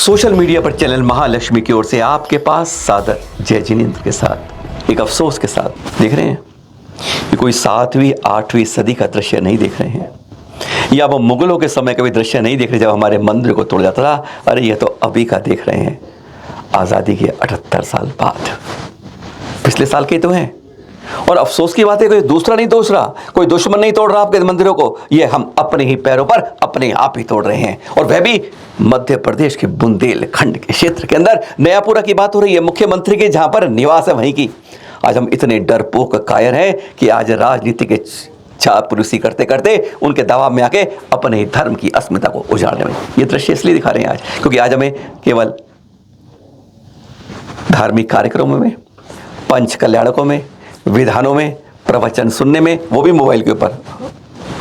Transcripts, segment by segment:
Social media पर channel Mahalakshmi की ओर से आपके पास सादर जय जिनेंद्र के साथ एक अफसोस के साथ देख रहे हैं कि कोई 7वीं 8वीं सदी का दृश्य नहीं देख रहे हैं, या वो मुगलों के समय का भी दृश्य नहीं देख रहे जब हमारे मंदिर को तोड़ जाता था। अरे ये तो अभी का देख रहे हैं, आज़ादी के 78 साल बाद, पिछले साल के तो हैं। और अफसोस की बात है कोई दूसरा नहीं तोड़ रहा, कोई दुश्मन नहीं तोड़ रहा आपके मंदिरों को, ये हम अपने ही पैरों पर अपने आप ही तोड़ रहे हैं। और वह भी मध्य प्रदेश के बुंदेलखंड के क्षेत्र के अंदर नयापुरा की बात हो रही है, मुख्यमंत्री के जहां पर निवास है वहीं की। आज हम इतने डरपोक कायर हैं कि आज राजनीति के चापलूसी करते करते उनके दबाव में आके अपने ही धर्म की अस्मिता को उजाड़ने में ये दृश्य इसलिए दिखा रहे हैं आज, क्योंकि आज हमें केवल धार्मिक कार्यक्रमों में, पंच कल्याणकों में, विधानों में, प्रवचन सुनने में, वो भी मोबाइल के ऊपर,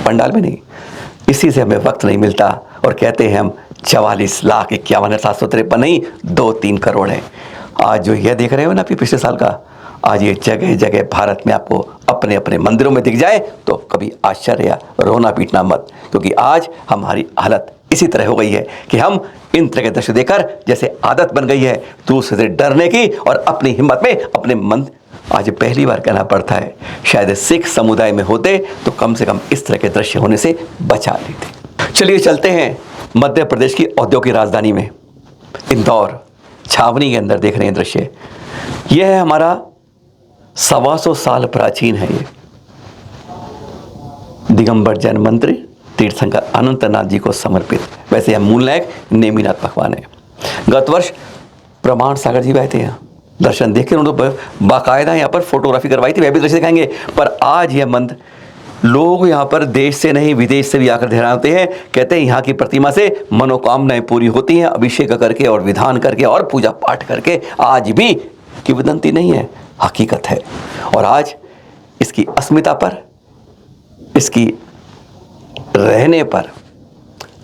पंडाल में नहीं, इसी से हमें वक्त नहीं मिलता। और कहते हैं हम 44,51,753 नहीं 2-3 करोड़ है। आज जो यह देख रहे हो ना पिछले साल का, आज ये जगह जगह भारत में आपको अपने अपने मंदिरों में दिख जाए तो कभी आश्चर्य या रोना पीटना मत, क्योंकि आज हमारी हालत इसी तरह हो गई है कि हम इन तरह के दृश्य देखकर जैसे आदत बन गई है दूसरे से डरने की, और अपनी हिम्मत में अपने मन, आज पहली बार कहना पड़ता है, शायद सिख समुदाय में होते तो कम से कम इस तरह के दृश्य होने से बचा लेते। चलिए चलते हैं मध्य प्रदेश की औद्योगिक राजधानी में, इंदौर छावनी के अंदर देख रहे हैं दृश्य। यह है हमारा 125 साल प्राचीन है, ये दिगंबर जैन मंदिर तीर्थंकर अनंतनाथ जी को समर्पित। वैसे यह मूल नायक नेमिनाथ भगवान है। गत वर्ष प्रमाण सागर जी आए थे यहाँ, दर्शन देख के उन्होंने बाकायदा यहाँ पर फोटोग्राफी करवाई थी, वह भी दृश्य दिखाएंगे। पर आज यह मंदिर, लोग यहाँ पर देश से नहीं विदेश से भी आकर ठहराते हैं। कहते हैं यहाँ की प्रतिमा से मनोकामनाएं पूरी होती हैं, अभिषेक करके और विधान करके और पूजा पाठ करके। आज भी किंवदंती नहीं है, हकीकत है। और आज इसकी अस्मिता पर, इसकी रहने पर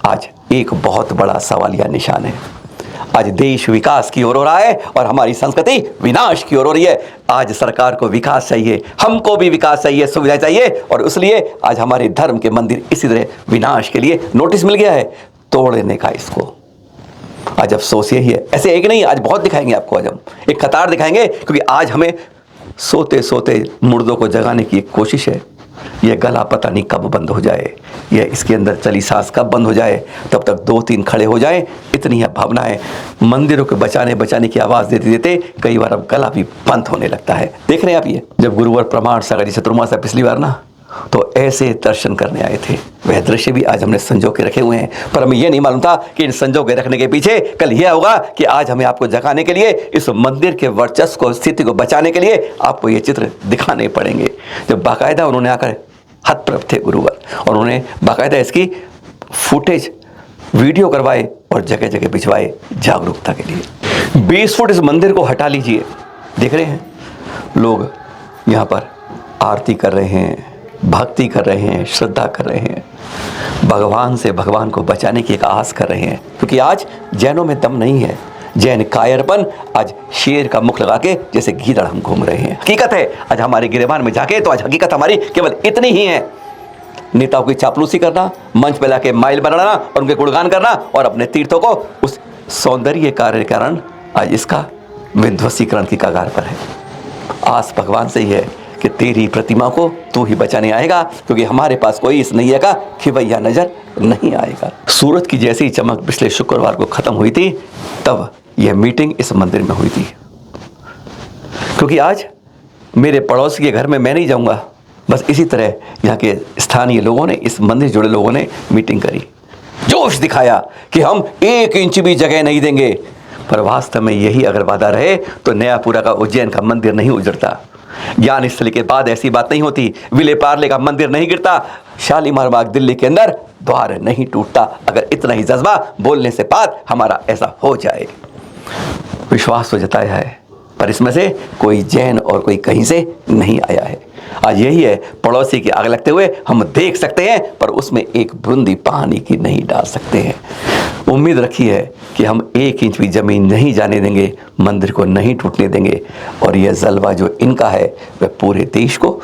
आज एक बहुत बड़ा सवाल या निशान है। आज देश विकास की ओर हो रहा है और हमारी संस्कृति विनाश की ओर हो रही है। आज सरकार को विकास चाहिए, हमको भी विकास चाहिए, सुविधा चाहिए, और इसलिए आज हमारे धर्म के मंदिर इसी तरह विनाश के लिए नोटिस मिल गया है तोड़ने का। इसको आज अफसोस यही है। ऐसे एक नहीं, आज बहुत दिखाएंगे आपको, आज हम एक कतार दिखाएंगे, क्योंकि आज हमें सोते सोते मुर्दों को जगाने की एक कोशिश है। यह गला पता नहीं कब बंद हो जाए, यह इसके अंदर चली सांस कब बंद हो जाए, तब तक 2-3 खड़े हो जाए, इतनी है भावना है। मंदिरों को बचाने की आवाज़ देते देते कई बार अब गला भी बंद होने लगता है। देख रहे हैं आप, ये जब गुरुवार प्रमाण सागर जी चतुर्मासा पिछली बार ना, तो ऐसे दर्शन करने आए थे, वह दृश्य भी आज हमने संजो के रखे हुए हैं। पर हमें यह नहीं मालूम था कि इन संजो के रखने के पीछे कल यह होगा कि आज हमें आपको जगाने के लिए, इस मंदिर के वर्चस्व को, स्थिति को बचाने के लिए आपको ये चित्र दिखाने पड़ेंगे। जब बाकायदा उन्होंने आकर हतप्रभ थे गुरुवार, और उन्होंने बाकायदा इसकी फुटेज वीडियो करवाए और जगह जगह भिजवाए जागरूकता के लिए। 20 फुट इस मंदिर को हटा लीजिए, देख रहे हैं लोग यहाँ पर आरती कर रहे हैं, भक्ति कर रहे हैं, श्रद्धा कर रहे हैं, भगवान से भगवान को बचाने की एक आस कर रहे हैं। क्योंकि आज जैनों में दम नहीं है, जैन कायरपन आज शेर का मुख लगा के जैसे गीदड़ हम घूम रहे हैं। हकीकत है, आज हमारे गिरेबान में जाके तो आज हकीकत हमारी केवल इतनी ही है। नेताओं की चापलूसी करना, मंच पे लाके माइल बनाना और उनके गुणगान करना, और अपने तीर्थों को उस सौंदर्य कार्य के कारण आज इसका विध्वंसीकरण की कगार पर है। आस भगवान से ही है कि तेरी प्रतिमा को तू ही बचाने आएगा, क्योंकि हमारे पास कोई इस नैया का खिवैया नजर नहीं आएगा। सूरज की जैसी चमक पिछले शुक्रवार को खत्म हुई थी, तब यह मीटिंग इस मंदिर में हुई थी। क्योंकि आज मेरे पड़ोसी के घर में मैं नहीं जाऊंगा, बस इसी तरह यहाँ के स्थानीय लोगों ने, इस मंदिर से जुड़े लोगों ने मीटिंग करी, जोश दिखाया कि हम 1 इंच भी जगह नहीं देंगे। पर वास्तव में यही अगर वादा रहे तो नयापुरा का, उज्जैन का मंदिर नहीं उजड़ता। ज्ञान स्थली के बाद ऐसी बात नहीं होती, विले पार्ले का मंदिर नहीं गिरता, शालीमार बाग दिल्ली के अंदर द्वार नहीं टूटता। अगर इतना ही जज्बा बोलने से बाद हमारा ऐसा हो जाए। विश्वास तो जताया है, पर इसमें से कोई जैन और कोई कहीं से नहीं आया है। आज यही है, पड़ोसी की आग लगते हुए हम देख सकते हैं, पर उसमें एक बूंदी पानी की नहीं डाल सकते हैं। उम्मीद रखी है कि हम 1 इंच भी जमीन नहीं जाने देंगे, मंदिर को नहीं टूटने देंगे, और यह जलवा जो इनका है वह पूरे देश को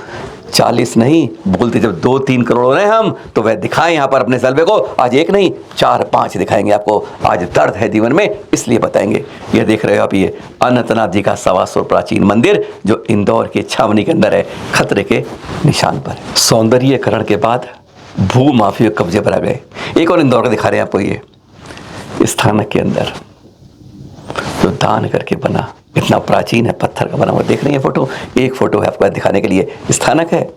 40 नहीं बोलते, जब 2-3 करोड़ हो रहे हैं हम, तो वह दिखाएं यहाँ पर अपने जलवे को। आज एक नहीं 4-5 दिखाएंगे आपको। आज दर्द है जीवन में, इसलिए बताएंगे। ये देख रहे हो आप, ये अनंतनाथ जी का 125 प्राचीन मंदिर जो इंदौर के छावनी के अंदर है, खतरे के निशान पर। सौंदर्यीकरण के बाद भू माफिया कब्जे पर आ गए। एक और इंदौर का दिखा रहे हैं आपको, ये स्थानक के अंदर जो दान करके बना, इतना प्राचीन है, पत्थर का बना हुआ। देख रहे हैं फोटो, एक फोटो है आपको दिखाने के लिए। स्थानक है,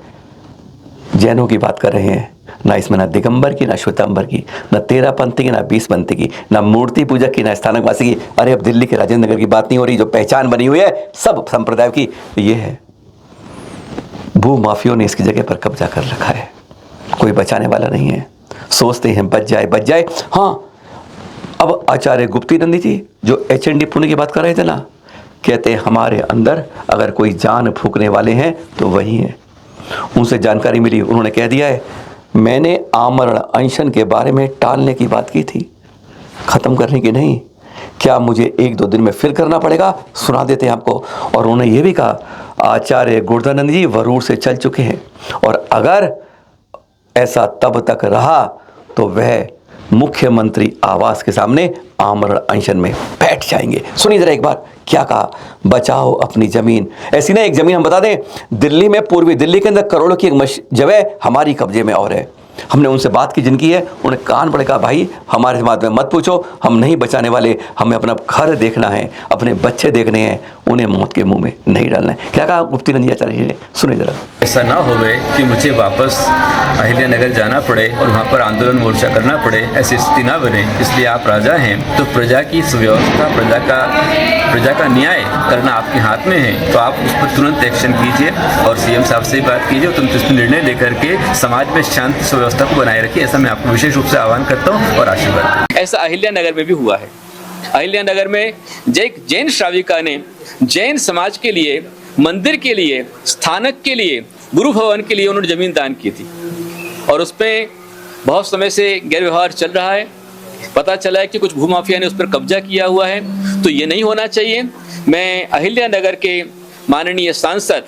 जैनों की बात कर रहे हैं, ना इसमें ना दिगंबर की, ना श्वेतांबर की, ना 13 पंथी की, ना 20 पंथी की, ना मूर्ति पूजक की, ना स्थानक वासी की। अरे अब दिल्ली के राजेंद्र नगर की बात नहीं हो रही, जो पहचान बनी हुई है सब संप्रदाय की, ये है। भू माफियों ने इसकी जगह पर कब्जा कर रखा है, कोई बचाने वाला नहीं है। सोचते हैं बच जाए। हाँ, अब आचार्य गुप्तीनंदी जी जो HND पुणे की बात कर रहे थे ना, कहते हैं हमारे अंदर अगर कोई जान फूकने वाले हैं तो वही हैं। उनसे जानकारी मिली, उन्होंने कह दिया है मैंने आमरण अनशन के बारे में टालने की बात की थी, ख़त्म करने की नहीं। क्या मुझे 1-2 दिन में फिर करना पड़ेगा, सुना देते हैं आपको। और उन्होंने ये भी कहा आचार्य गुरदानंद जी वरूर से चल चुके हैं, और अगर ऐसा तब तक रहा तो वह मुख्यमंत्री आवास के सामने आमरण अनशन में बैठ जाएंगे। सुनिए जरा एक बार क्या कहा, बचाओ अपनी जमीन। ऐसी ना एक जमीन हम बता दें, दिल्ली में, पूर्वी दिल्ली के अंदर करोड़ों की एक जगह हमारी कब्जे में और है। हमने उनसे बात की जिनकी है, उन्हें कान पड़े कहा भाई हमारे समाज में मत पूछो, हम नहीं बचाने वाले, हमें अपना घर देखना है, अपने बच्चे देखने हैं, उन्हें मौत के मुंह में नहीं डालना है। क्या कहा गुप्तीनंद जी आचार्य जी ने, सुनिए जरा। ऐसा ना होवे कि मुझे वापस अहिल्यानगर जाना पड़े और वहाँ पर आंदोलन मोर्चा करना पड़े, ऐसी स्थिति ना बने। इसलिए आप राजा हैं तो प्रजा की सुव्यवस्था, प्रजा का न्याय करना आपके हाथ में है। तो आप उस पर तुरंत एक्शन कीजिए और CM साहब से बात कीजिए, तुम इस पर निर्णय लेकर के समाज में शांति सुव्यवस्था को बनाए रखिए। ऐसा मैं आपको विशेष रूप से आह्वान करता हूँ और आशीर्वाद। ऐसा अहिल्यानगर में भी हुआ है। अहिल्यानगर में जैन श्राविका ने जैन समाज के लिए, मंदिर के लिए, स्थानक के लिए, गुरु भवन के लिए उन्होंने जमीन दान की थी, और उस पर बहुत समय से गैर व्यवहार चल रहा है। पता चला है कि कुछ भूमाफिया ने उस पर कब्जा किया हुआ है, तो ये नहीं होना चाहिए। मैं अहिल्यानगर के माननीय सांसद,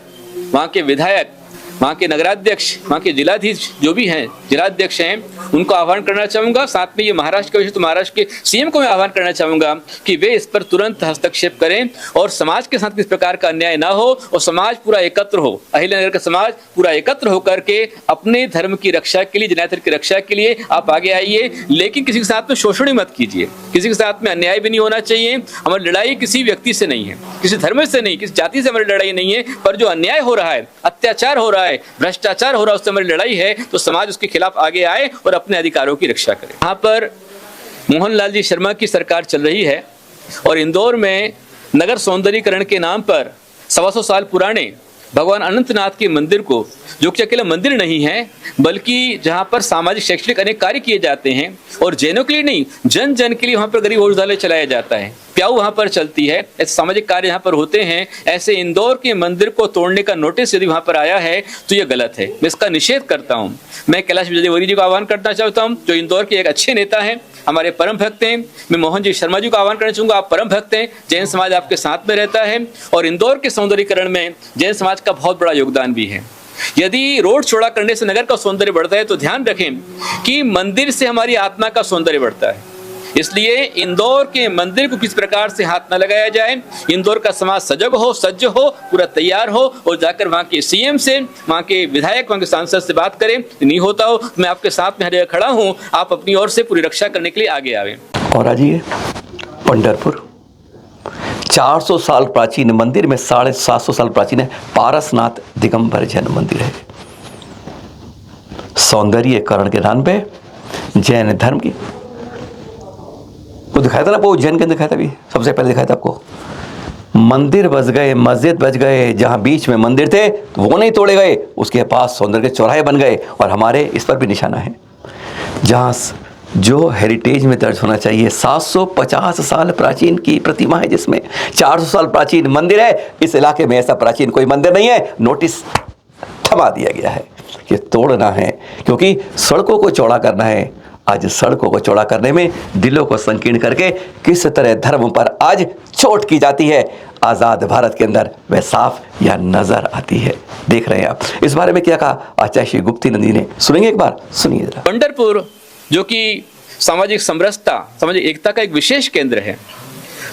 वहाँ के विधायक, वहाँ के नगराध्यक्ष, वहाँ के जिलाधीश जो भी हैं, जिलाध्यक्ष हैं, उनको आह्वान करना चाहूँगा। साथ में ये महाराष्ट्र का विषय, तो महाराष्ट्र के CM को मैं आह्वान करना चाहूँगा कि वे इस पर तुरंत हस्तक्षेप करें और समाज के साथ किस प्रकार का अन्याय ना हो और समाज पूरा एकत्र हो, अहिल्यानगर का समाज पूरा एकत्र होकर के अपने धर्म की रक्षा के लिए, जनाधार की रक्षा के लिए आप आगे आइए। लेकिन किसी के साथ में शोषण ही मत कीजिए, किसी के साथ में अन्याय भी नहीं होना चाहिए। हमारी लड़ाई किसी व्यक्ति से नहीं है, किसी धर्म से नहीं, किसी जाति से हमारी लड़ाई नहीं है, पर जो अन्याय हो रहा है, अत्याचार हो रहा है, भ्रष्टाचार हो रहा है, उससे हमारी लड़ाई है। तो समाज उसके खिलाफ आगे आए और अपने अधिकारों की रक्षा करे। यहाँ पर मोहनलाल जी शर्मा की सरकार चल रही है और इंदौर में नगर सौंदर्यीकरण के नाम पर 125 साल पुराने भगवान अनंतनाथ के मंदिर को, जो कि अकेला मंदिर नहीं है बल्कि जहाँ पर सामाजिक शैक्षणिक अनेक कार्य किए जाते हैं, और जैनों के लिए नहीं, जन जन के लिए वहाँ पर गरीब भोजनालय चलाया जाता है, प्याऊ वहाँ पर चलती है, ऐसे सामाजिक कार्य यहाँ पर होते हैं। ऐसे इंदौर के मंदिर को तोड़ने का नोटिस यदि वहाँ पर आया है तो ये गलत है, मैं इसका निषेध करता हूँ। मैं कैलाश विजयवर्गीय जी को आह्वान करना चाहता हूँ, जो इंदौर के एक अच्छे नेता हैं, हमारे परम भक्त हैं। मैं मोहन जी शर्मा जी को आह्वान करना चाहूँगा, आप परम भक्त हैं, जैन समाज आपके साथ में रहता है और इंदौर के सौंदर्यीकरण में जैन समाज का बहुत बड़ा योगदान भी है। यदि रोड चौड़ा करने से नगर का सौंदर्य बढ़ता है तो ध्यान रखें कि मंदिर से हमारी आत्मा का सौंदर्य बढ़ता है। इसलिए इंदौर के मंदिर को किस प्रकार से हाथ न लगाया जाए, इंदौर का समाज सजग हो, सज्ज हो, पूरा तैयार हो और जाकर वहाँ के CM से, वहाँ के विधायक, वहाँ के सांसद से बात करें। नहीं होता हो मैं आपके साथ में हर जगह खड़ा हूँ, आप अपनी ओर से पूरी रक्षा करने के लिए आगे आवे। और आज ये पंढरपुर 400 साल प्राचीन मंदिर में 750 साल प्राचीन है पारसनाथ दिगंबर जैन मंदिर है। सौंदर्यीकरण के नाम पे जैन धर्म की, वो दिखाया था ना, वो जैन के अंदर दिखाया था, भी सबसे पहले दिखाया था आपको। मंदिर बच गए, मस्जिद बच गए, जहाँ बीच में मंदिर थे वो नहीं तोड़े गए, उसके पास सौंदर्य के चौराहे बन गए। और हमारे इस पर भी निशाना है, जहाँ जो हेरिटेज में दर्ज होना चाहिए 750 साल प्राचीन की प्रतिमा है, जिसमें 400 साल प्राचीन मंदिर है। इस इलाके में ऐसा प्राचीन कोई मंदिर नहीं है। नोटिस थमा दिया गया है कि तोड़ना है, क्योंकि सड़कों को चौड़ा करना है। आज सड़कों को चौड़ा करने में दिलों को संकीर्ण करके किस तरह धर्म पर आज चोट की जाती है, आज़ाद भारत के अंदर वह साफ या नजर आती है। देख रहे हैं आप। इस बारे में क्या कहा आचार्य श्री गुप्ती नंदी ने, सुनेंगे एक बार, सुनिए जरा। पंढरपुर जो कि सामाजिक समरसता, सामाजिक एकता का एक विशेष केंद्र है,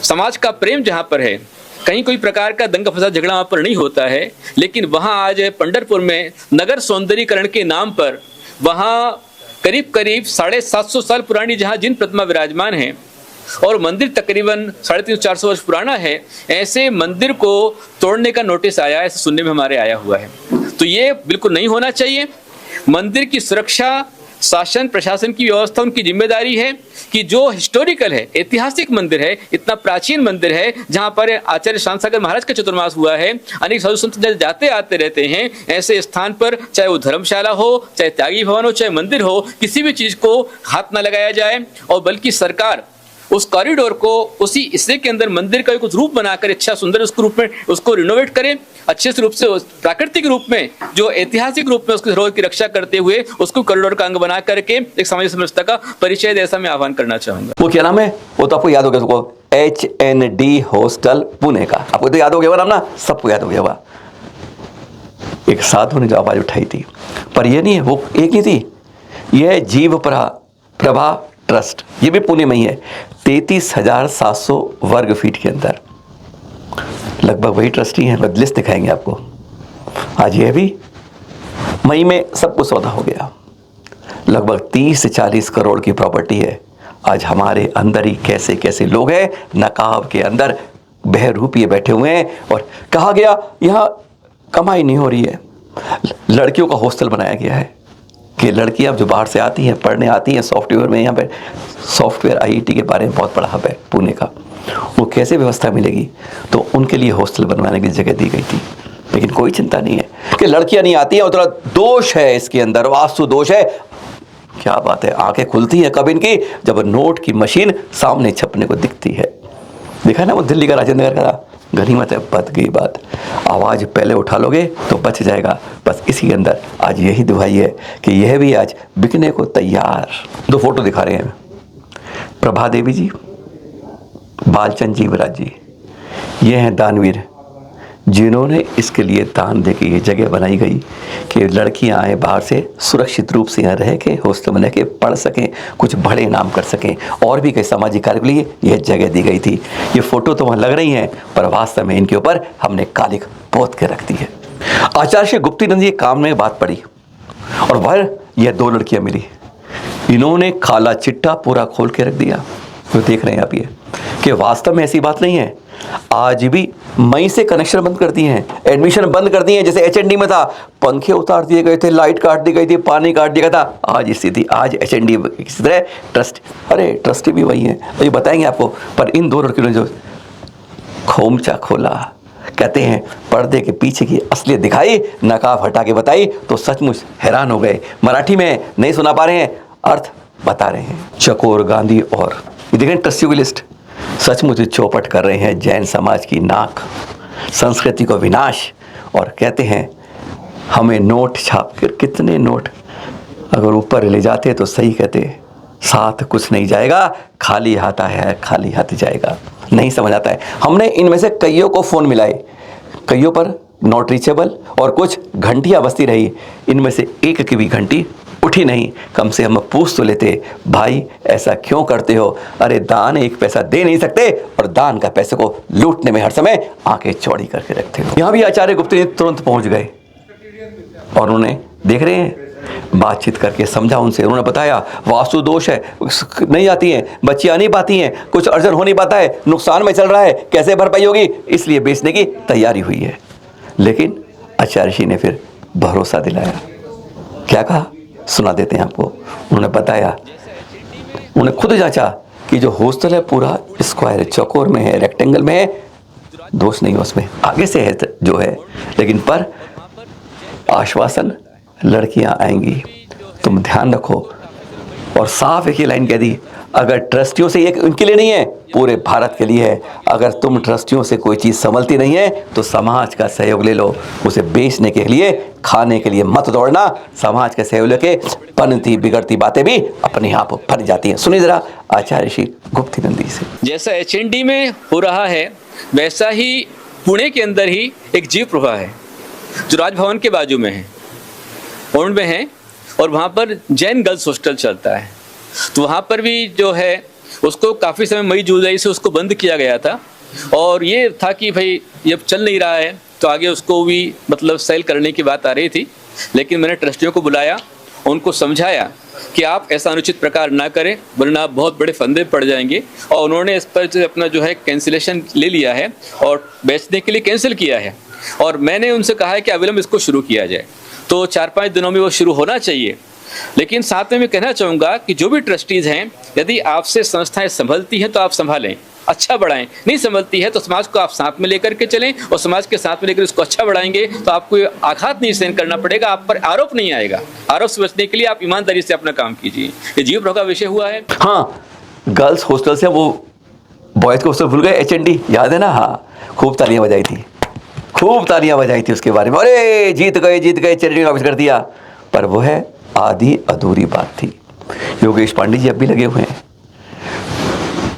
समाज का प्रेम जहाँ पर है, कहीं कोई प्रकार का दंगा फसाद झगड़ा वहाँ पर नहीं होता है, लेकिन वहाँ आज पंढरपुर में नगर सौंदर्यीकरण के नाम पर वहाँ करीब करीब 750 साल पुरानी जहाँ जिन प्रतिमा विराजमान है और मंदिर तकरीबन 350-400 वर्ष पुराना है, ऐसे मंदिर को तोड़ने का नोटिस आया है, ऐसे सुनने में हमारे आया हुआ है। तो ये बिल्कुल नहीं होना चाहिए। मंदिर की सुरक्षा शासन प्रशासन की व्यवस्था उनकी जिम्मेदारी है कि जो हिस्टोरिकल है, ऐतिहासिक मंदिर है, इतना प्राचीन मंदिर है जहां पर आचार्य शांतसागर महाराज का चतुर्मास हुआ है, अनेक साधु संत जाते आते रहते हैं, ऐसे स्थान पर चाहे वो धर्मशाला हो, चाहे त्यागी भवन हो, चाहे मंदिर हो, किसी भी चीज को हाथ न लगाया जाए और बल्कि सरकार उस कॉरिडोर को उसी हिस्से के अंदर मंदिर का कुछ रूप बनाकर अच्छा सुंदर उसको रूप में उसको रिनोवेट करें, अच्छे से रूप से प्राकृतिक रूप में, जो ऐतिहासिक रूप में उसके धरोहर की रक्षा करते हुए उसको कॉरिडोर का अंग बना करके एक सामाजिक समरसता का परिचय दे, ऐसा मैं आह्वान करना चाहूंगा। वो क्या नाम है, वो तो आपको याद हो गया, उसको HND हॉस्टल पुणे का, आपको तो याद हो गया नाम ना, सबको याद हो गया। एक साधु ने जो आवाज उठाई थी, पर ये नहीं है, वो एक ही थी, यह जीव प्रभा ट्रस्ट, ये भी पुणे में ही है। 33,700 वर्ग फीट के अंदर लगभग वही ट्रस्टी हैं, बस लिस्ट दिखाएंगे आपको। आज ये भी मई में सब कुछ सौदा हो गया, लगभग 30 से 40 करोड़ की प्रॉपर्टी है। आज हमारे अंदर ही कैसे कैसे लोग हैं, नकाब के अंदर बहरूपिये बैठे हुए हैं और कहा गया यहाँ कमाई नहीं हो रही है। लड़कियों का हॉस्टल बनाया गया है कि लड़कियां जो बाहर से आती हैं, पढ़ने आती हैं सॉफ्टवेयर में, यहाँ पे सॉफ्टवेयर IIT के बारे में बहुत बड़ा हब है पुणे का, वो कैसे व्यवस्था मिलेगी, तो उनके लिए हॉस्टल बनवाने की जगह दी गई थी। लेकिन कोई चिंता नहीं है कि लड़कियां नहीं आती हैं, उतना दोष है इसके अंदर, वास्तु दोष है। क्या बात है, आंखें खुलती हैं कब इनकी, जब नोट की मशीन सामने छपने को दिखती है। देखा ना वो दिल्ली का राजेंद्र नगर का, गनीमत है, बच गई बात। आवाज़ पहले उठा लोगे तो बच जाएगा, बस इसी अंदर आज यही दुहाई है कि यह भी आज बिकने को तैयार। 2 फोटो दिखा रहे हैं, प्रभा देवी जी, बालचंद जी विराज जी, ये हैं दानवीर जिन्होंने इसके लिए दान दे के ये जगह बनाई गई कि लड़कियां आए बाहर से सुरक्षित रूप से यहाँ रह के हॉस्टल में रह के पढ़ सकें, कुछ बड़े नाम कर सकें, और भी कई सामाजिक कार्य के लिए यह जगह दी गई थी। ये फोटो तो वहाँ लग रही हैं, पर वास्तव में इनके ऊपर हमने कालिक पोत के रख दी है। आचार्य श्री गुप्ती नंदी ये काम में बात पड़ी और वह यह 2 लड़कियाँ मिली, इन्होंने काला चिट्टा पूरा खोल के रख दिया। तो देख रहे हैं आप ये कि वास्तव में ऐसी बात नहीं है। आज भी मई से कनेक्शन बंद कर दिए हैं, एडमिशन बंद कर दिए हैं। जैसे HND में था, पंखे उतार दिए गए थे, लाइट काट दी गई थी, पानी काट दिया गया था, आज स्थिति, आज HND किसी तरह ट्रस्ट, अरे ट्रस्टी भी वही है, तो ये बताएंगे आपको। पर इन 2 लड़कियों ने जो खोमचा खोला, कहते हैं पर्दे के पीछे की असलियत दिखाई, नकाब हटा के बताई, तो सचमुच हैरान हो गए। मराठी में नहीं सुना पा रहे हैं, अर्थ बता रहे हैं। चकोर गांधी और ये देखें ट्रस्टियों की लिस्ट, सचमुच चौपट कर रहे हैं जैन समाज की नाक, संस्कृति को विनाश। और कहते हैं हमें नोट छाप कर, कितने नोट अगर ऊपर ले जाते तो सही कहते, साथ कुछ नहीं जाएगा, खाली हाथ है, खाली हाथ जाएगा। नहीं समझ आता है। हमने इनमें से कईयों को फ़ोन मिलाए, कईयों पर नॉट रीचेबल, और कुछ घंटियाँ बजती रही, इनमें से एक की भी घंटी उठी नहीं। कम से हम पूछ तो लेते, भाई ऐसा क्यों करते हो? अरे दान 1 पैसा दे नहीं सकते और दान का पैसे को लूटने में हर समय आंखें चौड़ी करके रखते हो। यहाँ भी आचार्य गुप्ती तुरंत पहुँच गए और उन्होंने, देख रहे हैं, बातचीत करके समझा उनसे। उन्होंने बताया वास्तु दोष है, नहीं आती हैं, बच्चियाँ नहीं पाती हैं, कुछ अर्जन हो नहीं पाता है, नुकसान में चल रहा है, कैसे भरपाई होगी, इसलिए बेचने की तैयारी हुई है। लेकिन आचार्य जी ने फिर भरोसा दिलाया। क्या कहा सुना देते हैं आपको। उन्होंने बताया, उन्होंने खुद जांचा कि जो हॉस्टल है पूरा स्क्वायर चौकोर में है, रेक्टेंगल में है, दोष नहीं है उसमें, आगे से है जो है, लेकिन पर आश्वासन लड़कियां आएंगी, तुम ध्यान रखो। और साफ एक ही लाइन कह दी, अगर ट्रस्टियों से, एक उनके लिए नहीं है, पूरे भारत के लिए है, अगर तुम ट्रस्टियों से कोई चीज़ संभलती नहीं है तो समाज का सहयोग ले लो, उसे बेचने के लिए, खाने के लिए मत दौड़ना। समाज के सहयोग लेके बनती बिगड़ती बातें भी अपने आप फट जाती हैं। सुनिए जरा आचार्य श्री गुप्ती नंदी से। जैसा HND में हो रहा है, वैसा ही पुणे के अंदर ही एक जीव प्रभा है। जो राजभवन के बाजू में है, ओल्ड में है, और वहाँ पर जैन गर्ल्स हॉस्टल चलता है। तो वहाँ पर भी जो है उसको काफ़ी समय मई जुलाई से उसको बंद किया गया था, और ये था कि भाई ये चल नहीं रहा है तो आगे उसको भी मतलब सेल करने की बात आ रही थी। लेकिन मैंने ट्रस्टियों को बुलाया, उनको समझाया कि आप ऐसा अनुचित प्रकार ना करें वरना आप बहुत बड़े फंदे पड़ जाएंगे, और उन्होंने इस पर जो अपना जो है कैंसिलेशन ले लिया है और बेचने के लिए कैंसिल किया है। और मैंने उनसे कहा है कि अविलंब इसको शुरू किया जाए, तो 4-5 दिनों में वो शुरू होना चाहिए। लेकिन साथ में मैं कहना चाहूँगा कि जो भी ट्रस्टीज़ हैं, यदि आपसे संस्थाएं संभलती हैं तो आप संभालें, अच्छा बढ़ाएं, नहीं संभलती है तो समाज को आप साथ में लेकर के चलें, और समाज के साथ में लेकर इसको अच्छा बढ़ाएंगे तो आपको आघात नहीं सहन करना पड़ेगा, आप पर आरोप नहीं आएगा। आरोप से बचने के लिए आप ईमानदारी से अपना काम कीजिए। ये जीव प्रभु का विषय हुआ है। हाँ, गर्ल्स हॉस्टल से वो बॉयज़ को हॉस्टल भूल गए, HND याद है ना? हाँ, खूब तालियां बजाई थी, खूब तालियां बजाई थी उसके बारे में, अरे जीत गए चैरिटी ऑफिस कर दिया। पर वो है आधी अधूरी बात थी। योगेश पांडे जी अब भी लगे हुए हैं।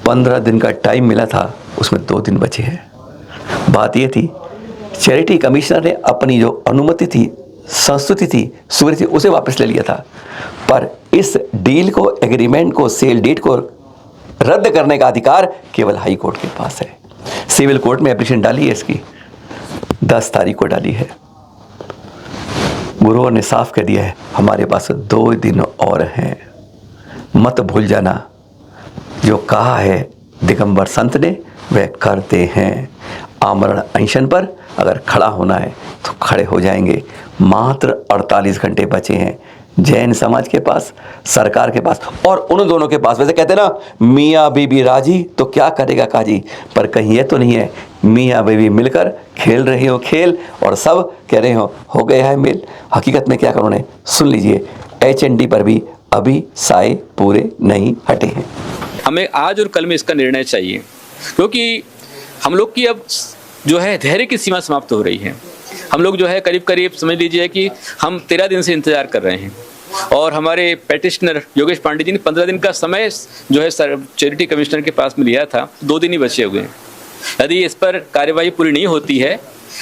15 दिन का टाइम मिला था, उसमें 2 दिन बचे हैं। बात ये थी, चैरिटी कमिश्नर ने अपनी जो अनुमति थी, संस्तुति थी, सुविधा थी, उसे वापस ले लिया था। पर इस डील को, एग्रीमेंट को, सेल डीड को रद्द करने का अधिकार केवल हाई कोर्ट के पास है। सिविल कोर्ट में एप्लीकेशन डाली है, इसकी 10 तारीख को डाली है। गुरुओं ने साफ कह दिया है, हमारे पास 2 दिन और हैं, मत भूल जाना। जो कहा है दिगंबर संत ने वह करते हैं। आमरण अनशन पर अगर खड़ा होना है तो खड़े हो जाएंगे। मात्र 48 घंटे बचे हैं जैन समाज के पास, सरकार के पास और उन दोनों के पास। वैसे कहते हैं ना, मियाँ बीबी राजी तो क्या करेगा काजी, पर कहीं ये तो नहीं है मियाँ बीबी मिलकर खेल रहे हो खेल और सब कह रहे हो गया है मेल। हकीकत में क्या करोगे, सुन लीजिए, HND पर भी अभी साए पूरे नहीं हटे हैं। हमें आज और कल में इसका निर्णय चाहिए, क्योंकि हम लोग की अब जो है धैर्य की सीमा समाप्त हो रही है। हम लोग जो है करीब करीब समझ लीजिए कि हम 13 दिन से इंतजार कर रहे हैं, और हमारे पेटिशनर योगेश पांडे जी ने 15 दिन का समय जो है चैरिटी कमिश्नर के पास में लिया था, 2 दिन ही बचे हुए हैं। यदि इस पर कार्यवाही पूरी नहीं होती है,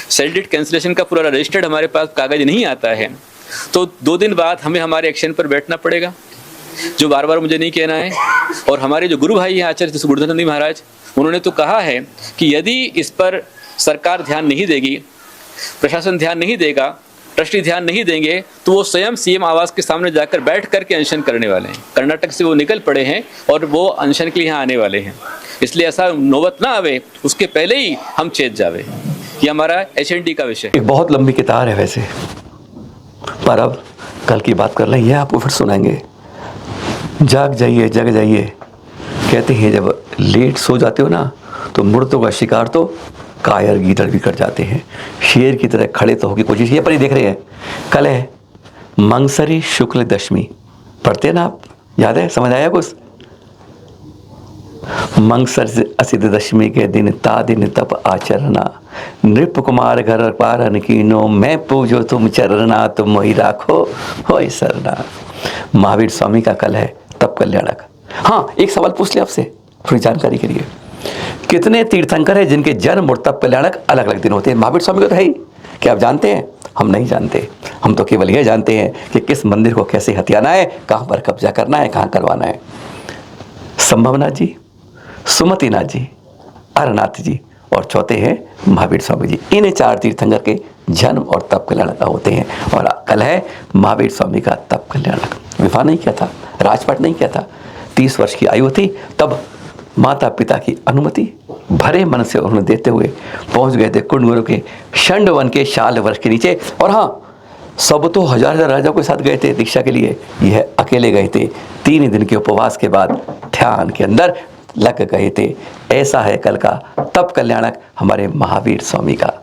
सेल डीड कैंसिलेशन का पूरा रजिस्टर्ड हमारे पास कागज नहीं आता है, तो 2 दिन बाद हमें हमारे एक्शन पर बैठना पड़ेगा, जो बार बार मुझे नहीं कहना है। और हमारे जो गुरु भाई हैं आचार्य गुरुधन जी महाराज, उन्होंने तो कहा है कि यदि इस पर सरकार ध्यान नहीं देगी, प्रशासन ध्यान नहीं देगा, ट्रस्टी ध्यान नहीं देंगे, तो वो स्वयं CM आवास के सामने जाकर बैठ करके अनशन करने वाले हैं। कर्नाटक से वो निकल पड़े हैं और वो अनशन के लिए यहाँ आने वाले हैं। इसलिए ऐसा नौबत ना आवे, उसके पहले ही हम चेत जावे। ये हमारा HND का विषय। एक बहुत लंबी किताब है वैसे, पर अब कल की बात कर लें, यह आपको फिर सुनाएंगे। जाग जाइए जग जाइए, कहते हैं जब लेट सो जाते हो ना तो मुर्दों का शिकार तो कायर गीदड़ भी कर जाते हैं। शेर की तरह खड़े तो होगी कोशिश। ये पर ही देख रहे हैं, कल है मंगसरी शुक्ल दशमी, पढ़ते हैं ना आप, याद है, समझ आया कुछ? मंगसर असिध दशमी के दिन ता दिन तप आचरना, नृप कुमार घर पारन कीनो, मैं पूजो तुम चरना, तुम वही राखो हो सरना। महावीर स्वामी का कल है तप कल्याणक। हाँ, एक सवाल पूछ ले आपसे थोड़ी जानकारी के लिए, कितने तीर्थंकर हैं जिनके जन्म और तप कल्याणक अलग अलग दिन होते हैं? महावीर स्वामी को तो है ही, क्या आप जानते हैं? हम नहीं जानते। हम तो केवल यह जानते हैं कि किस मंदिर को कैसे हथियाना है, कहाँ पर कब्जा करना है, कहाँ करवाना है। संभवनाथ जी, सुमतिनाथ जी, अरनाथ जी और चौथे हैं महावीर स्वामी जी। इन 4 तीर्थंकर के जन्म और तप कल्याणक होते हैं। और कल है महावीर स्वामी का तप कल्याणक। विवाह नहीं किया था, राजपाट नहीं किया था, 30 वर्ष की आयु थी, तब माता पिता की अनुमति भरे मन से उन्होंने देते हुए पहुंच गए थे कुंड गुरु के षंड वन के शाल वृक्ष के नीचे। और हाँ, सब तो हजार राजाओं के साथ गए थे दीक्षा के लिए, यह अकेले गए थे। 3 दिन के उपवास के बाद ध्यान के अंदर लग गए थे। ऐसा है कल का तप कल्याणक हमारे महावीर स्वामी का।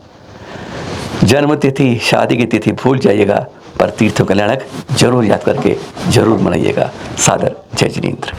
जन्म तिथि, शादी की तिथि भूल जाइएगा, पर तीर्थ कल्याणक जरूर याद करके जरूर मनाइएगा। सादर जय जिनेंद्र।